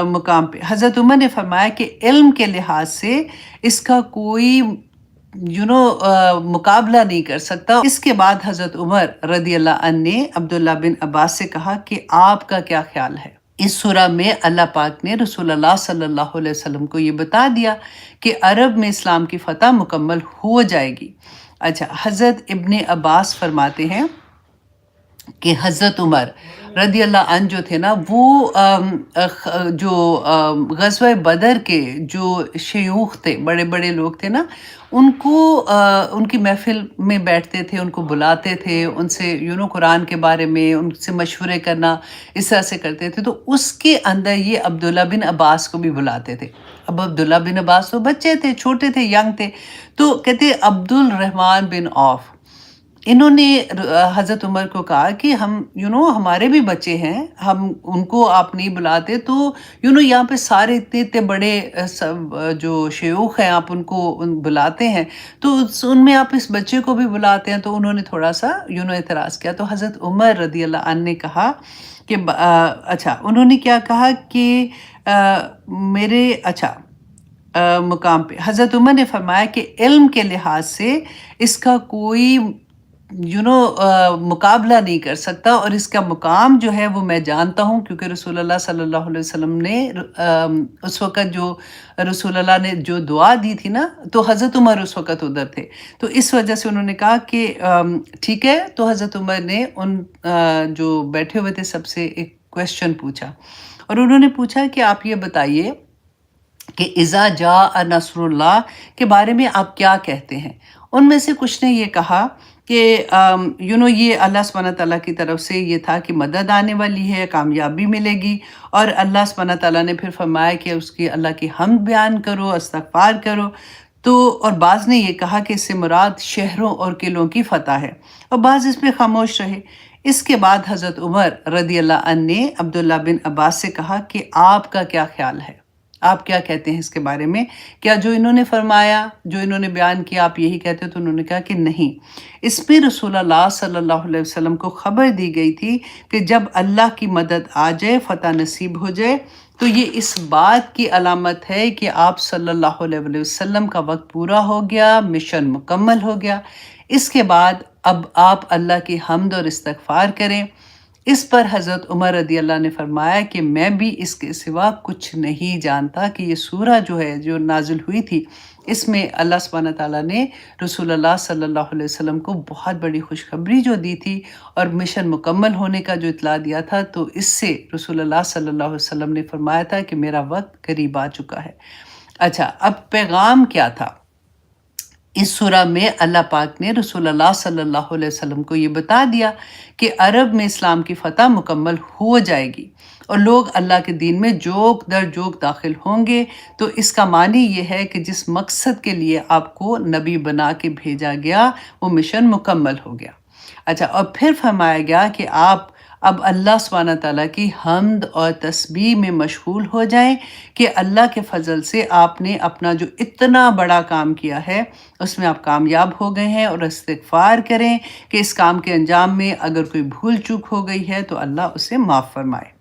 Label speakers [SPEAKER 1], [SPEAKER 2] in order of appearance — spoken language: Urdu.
[SPEAKER 1] مقام پہ حضرت عمر نے فرمایا کہ علم کے لحاظ سے اس کا کوئی مقابلہ نہیں کر سکتا۔ اس کے بعد حضرت عمر رضی اللہ عنہ نے عبداللہ بن عباس سے کہا کہ آپ کا کیا خیال ہے؟ اس سورہ میں اللہ پاک نے رسول اللہ صلی اللہ علیہ وسلم کو یہ بتا دیا کہ عرب میں اسلام کی فتح مکمل ہو جائے گی۔ اچھا، حضرت ابن عباس فرماتے ہیں کہ حضرت عمر رضی اللہ عنہ جو تھے نا، وہ جو غزوہ بدر کے جو شیوخ تھے، بڑے بڑے لوگ تھے نا، ان کو ان کی محفل میں بیٹھتے تھے، ان کو بلاتے تھے، ان سے قرآن کے بارے میں ان سے مشورے کرنا اس طرح سے کرتے تھے۔ تو اس کے اندر یہ عبداللہ بن عباس کو بھی بلاتے تھے۔ اب عبداللہ بن عباس تو بچے تھے، چھوٹے تھے، ینگ تھے، تو کہتے عبد الرحمن بن عوف، انہوں نے حضرت عمر کو کہا کہ ہم ہمارے بھی بچے ہیں، ہم ان کو آپ نہیں بلاتے، تو یہاں پہ سارے اتنے اتنے بڑے جو شیوخ ہیں، آپ ان کو بلاتے ہیں، تو ان میں آپ اس بچے کو بھی بلاتے ہیں۔ تو انہوں نے تھوڑا سا اعتراض کیا۔ تو حضرت عمر رضی اللہ عنہ نے کہا کہ اچھا، انہوں نے کیا کہا کہ میرے مقام پہ حضرت عمر نے فرمایا کہ علم کے لحاظ سے اس کا کوئی مقابلہ نہیں کر سکتا، اور اس کا مقام جو ہے وہ میں جانتا ہوں، کیونکہ رسول اللہ صلی اللہ علیہ وسلم نے اس وقت جو رسول اللہ نے جو دعا دی تھی نا، تو حضرت عمر اس وقت ادھر تھے، تو اس وجہ سے انہوں نے کہا کہ ٹھیک ہے۔ تو حضرت عمر نے ان جو بیٹھے ہوئے تھے سب سے ایک کویسچن پوچھا، اور انہوں نے پوچھا کہ آپ یہ بتائیے کہ اذا جاء نصر اللہ کے بارے میں آپ کیا کہتے ہیں؟ ان میں سے کچھ نے یہ کہا کہ یہ اللہ سبحانہ تعالیٰ کی طرف سے یہ تھا کہ مدد آنے والی ہے، کامیابی ملے گی، اور اللہ سبحانہ تعالیٰ نے پھر فرمایا کہ اس کی اللہ کی حمد بیان کرو، استغفار کرو۔ تو اور بعض نے یہ کہا کہ اس سے مراد شہروں اور قلعوں کی فتح ہے، اور بعض اس پہ خاموش رہے۔ اس کے بعد حضرت عمر رضی اللہ عنہ نے عبداللہ بن عباس سے کہا کہ آپ کا کیا خیال ہے؟ آپ کیا کہتے ہیں اس کے بارے میں؟ کیا جو انہوں نے فرمایا، جو انہوں نے بیان کیا، آپ یہی کہتے ہیں؟ تو انہوں نے کہا کہ نہیں، اس میں رسول اللہ صلی اللہ علیہ وسلم کو خبر دی گئی تھی کہ جب اللہ کی مدد آ جائے، فتح نصیب ہو جائے، تو یہ اس بات کی علامت ہے کہ آپ صلی اللہ علیہ وسلم کا وقت پورا ہو گیا، مشن مکمل ہو گیا۔ اس کے بعد اب آپ اللہ کی حمد اور استغفار کریں۔ اس پر حضرت عمر رضی اللہ نے فرمایا کہ میں بھی اس کے سوا کچھ نہیں جانتا، کہ یہ سورہ جو ہے جو نازل ہوئی تھی، اس میں اللہ سبحانہ تعالیٰ نے رسول اللہ صلی اللہ علیہ وسلم کو بہت بڑی خوشخبری جو دی تھی، اور مشن مکمل ہونے کا جو اطلاع دیا تھا، تو اس سے رسول اللہ صلی اللہ علیہ وسلم نے فرمایا تھا کہ میرا وقت قریب آ چکا ہے۔ اچھا، اب پیغام کیا تھا؟ اس سورہ میں اللہ پاک نے رسول اللہ صلی اللہ علیہ وسلم کو یہ بتا دیا کہ عرب میں اسلام کی فتح مکمل ہو جائے گی، اور لوگ اللہ کے دین میں جوک در جوک داخل ہوں گے۔ تو اس کا معنی یہ ہے کہ جس مقصد کے لیے آپ کو نبی بنا کے بھیجا گیا، وہ مشن مکمل ہو گیا۔ اچھا، اور پھر فرمایا گیا کہ آپ اب اللہ سبحانہ تعالیٰ کی حمد اور تسبیح میں مشغول ہو جائیں، کہ اللہ کے فضل سے آپ نے اپنا جو اتنا بڑا کام کیا ہے اس میں آپ کامیاب ہو گئے ہیں، اور استغفار کریں کہ اس کام کے انجام میں اگر کوئی بھول چوک ہو گئی ہے تو اللہ اسے معاف فرمائے۔